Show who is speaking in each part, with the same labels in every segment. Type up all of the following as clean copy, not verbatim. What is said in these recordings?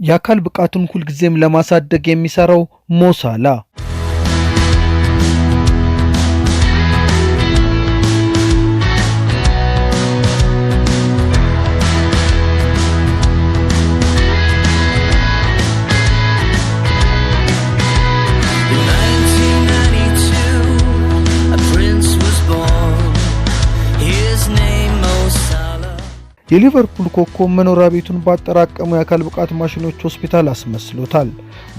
Speaker 1: የአካል ብቃቱን ሁሉ ጊዜም ለማሳደግ የሚሰራው ሞሳላ የሊቨርፑል ኮከብ መኖሪያ ቤቱን ባጠራቀሙ የአካል ብቃት ማሽኖች ሆስፒታል አስመስሎታል።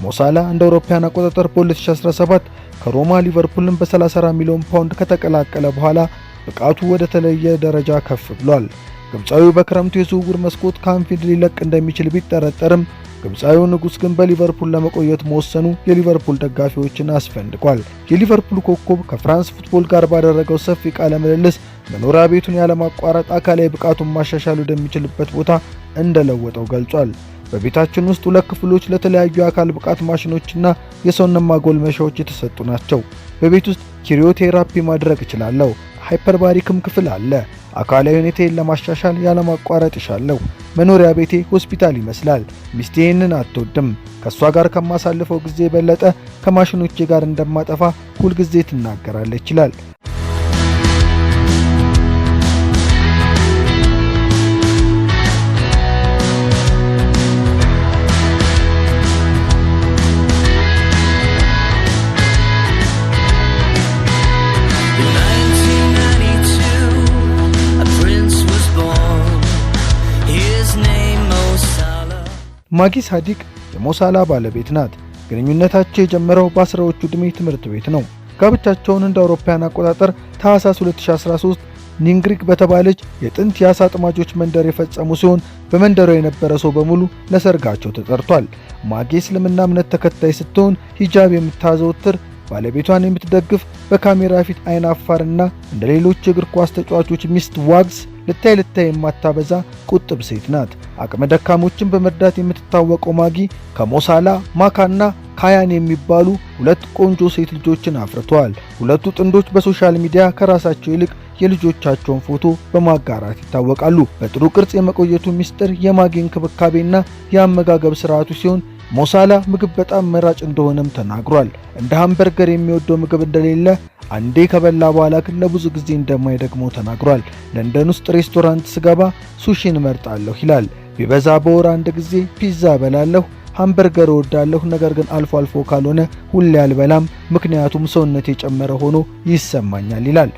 Speaker 1: ሞሳላ እንደ አውሮፓውያን አቆጣጠር በ2017 ከሮማ ሊቨርፑልን በ34 ሚሊዮን ፓውንድ ከተቀላቀለ በኋላ ብቃቱ ወደ ተለየ ደረጃ ከፍ ብሏል። ግብፃዊው በክረምቱ የዝውውር መስኮት ከአንፊልድ ሊለቅ እንደሚችል ቢጠረጠርም ግብፃዊው ንጉስ ግን በሊቨርፑል ለመቆየት መወሰኑ የሊቨርፑል ደጋፊዎችን አስፈንድቋል። የሊቨርፑል ኮከብ ከፍራንስ ፉትቦል ጋር ባደረገው ሰፊ ቃለ ምልልስ መኖሪያ ቤቱን ያለማቋረጥ አካላዊ ብቃቱን ማሻሻል ወደሚችልበት ቦታ እንደለወጠው ገልጿል። በቤታችን ውስጥ 2 ክፍሎች ለተለያዩ የአካል ብቃት ማሽኖችና የሰውነት ማጎልመሻዎች የተሰጡ ናቸው። በቤት ውስጥ ኪሪዮቴራፒ ማድረግ እችላለሁ። ሃይፐርባሪክም ክፍል አለ። አካላዊ ሁኔታዬን ለማሻሻል ያለማቋረጥ እሻለሁ። መኖሪያ ቤቴ ሆስፒታል ይመስላል። ሚስቴ ይህንን አትወድም። ከሷ ጋር ከማሳልፈው ጊዜ የበለጠ ከማሽኖቼ ጋር እንደማጠፋ ሁልጊዜ ትናገራለች ይላል። ማጊ ሳዲቅ የሞሳላ ባለቤት ናት። ግንኙነታቸው የጀመረው በአስራዎቹ ዕድሜ ትምህርት ቤት ነው። ጋብቻቸውን እንደ አውሮፓውያን አቆጣጠር ታህሳስ 2013 ኒንግሪክ በተባለች የጥንት የአሳ አጥማጆች መንደር የፈጸሙ ሲሆን በመንደሩ የነበረ ሰው በሙሉ ለሰርጋቸው ተጠርቷል። ማጊ እስልምና እምነት ተከታይ ስትሆን ሂጃብ የምታዘወትር፣ ባለቤቷን የምትደግፍ፣ በካሜራ ፊት አይን አፋርና እንደ ሌሎች የእግር ኳስ ተጫዋቾች ሚስት ዋግስ ልታይ የማታበዛ ቁጥብ ሴት ናት። አቅመ ደካሞችን በመርዳት የምትታወቀው ማጊ ከሞሳላ ማካና ካያን የሚባሉ 2 ቆንጆ ሴት ልጆችን አፍርተዋል። ሁለቱ ጥንዶች በሶሻል ሚዲያ ከራሳቸው ይልቅ የልጆቻቸውን ፎቶ በማጋራት ይታወቃሉ። በጥሩ ቅርጽ የመቆየቱ ሚስጥር የማጊ እንክብካቤና የአመጋገብ ስርዓቱ ሲሆን ሞሳላ ምግብ በጣም መራጭ እንደሆነም ተናግሯል። እንደ ሃምበርገር የሚወደው ምግብ እንደሌለ፣ አንዴ ከበላ በኋላ ግን ለብዙ ጊዜ እንደማይደግመው ተናግሯል። ለንደን ውስጥ ሬስቶራንት ስገባ ሱሺን እመርጣለሁ ይላል። ቢበዛ በወር 1 ጊዜ ፒዛ በላለሁ። ሃምበርገር እወዳለሁ፣ ነገር ግን አልፎ አልፎ ካልሆነ ሁሌ አልበላም፣ ምክንያቱም ሰውነቴ የጨመረ ሆኖ ይሰማኛል ይላል።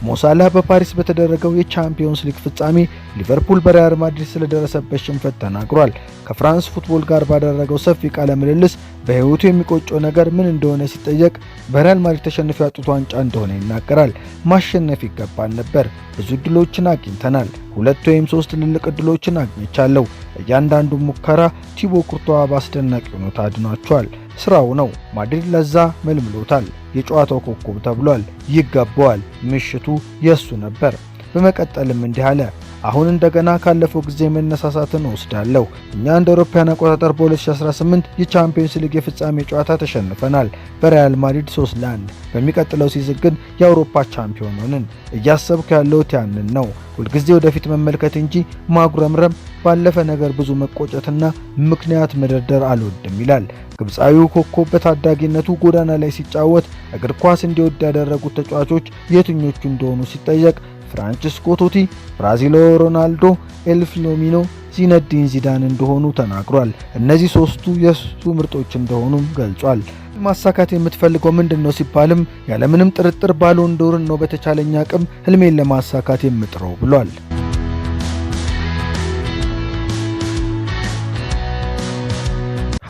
Speaker 1: ሞሳላ በፓሪስ በተደረገው የቻምፒዮንስ ሊግ ፍጻሜ ሊቨርፑል በሪያል ማድሪድ ስለደረሰበት ሽንፈት ተናግሯል። ከፍራንስ ፉትቦል ጋር ባደረገው ሰፊ ቃለ ምልልስ በህይወቱ የሚቆጨው ነገር ምን እንደሆነ ሲጠየቅ በሪያል ማድሪድ ተሸንፎ ያጡት ዋንጫ እንደሆነ ይናገራል። ማሸነፍ ይገባል ነበር። ብዙ ድሎችን አግኝተናል። 2 ወይም 3 ትልልቅ ድሎችን አግኝቻለሁ። እያንዳንዱ ሙከራ ቲቦ ኩርቱዋ በአስደናቂ ሁኔታ አድኗቸዋል። ስራው ነው። ማድሪድ ለዛ መልምሎታል። የጨዋታው ኮከብ ተብሏል። ይገባዋል። ምሽቱ የሱ ነበር። በመቀጠልም እንዲህ አለ። አሁን እንደገና ካለፈው ጊዜ መነሳሳትን ወስዳለሁ። እኛ እንደ አውሮፓውያን አቆጣጠር በ2018 የቻምፒዮንስ ሊግ የፍጻሜ ጨዋታ ተሸንፈናል በሪያል ማድሪድ 3-1። በሚቀጥለው ሲዝን ግን የአውሮፓ ቻምፒዮን ሆንን። እያሰብኩ ያለሁት ያንን ነው። ሁልጊዜ ወደፊት መመልከት እንጂ ማጉረምረም፣ ባለፈ ነገር ብዙ መቆጨትና ምክንያት መደርደር አልወድም ይላል። ግብፃዊው ኮከብ በታዳጊነቱ ጎዳና ላይ ሲጫወት እግር ኳስ እንዲወድ ያደረጉት ተጫዋቾች የትኞቹ እንደሆኑ ሲጠየቅ ፍራንቺስኮ ቶቲ፣ ብራዚላዊው ሮናልዶ፣ ኤል ፍሎሚኖ፣ ዚነዲን ዚዳን እንደሆኑ ተናግሯል። እነዚህ 3ቱ የሱ ምርጦች እንደሆኑም ገልጿል። ማሳካት የምትፈልገው ምንድነው ሲባልም ያለምንም ጥርጥር ባሎን ዶርን ነው በተቻለኝ አቅም ህልሜን ለማሳካት የምጥረው ብሏል።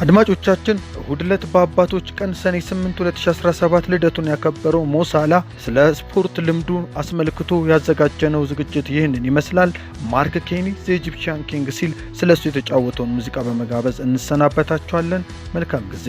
Speaker 1: አድማጮቻችን እሁድ ዕለት በአባቶች ቀን ሰኔ 8 2017 ልደቱን ያከበረው ሞሳላ ስለ ስፖርት ልምዱ አስመልክቶ ያዘጋጀነው ዝግጅት ይህንን ይመስላል። ማርክ ኬኒ ዘ ኢጂፕሽያን ኪንግ ሲል ስለሱ የተጫወተውን ሙዚቃ በመጋበዝ እንሰናበታችኋለን። መልካም ጊዜ።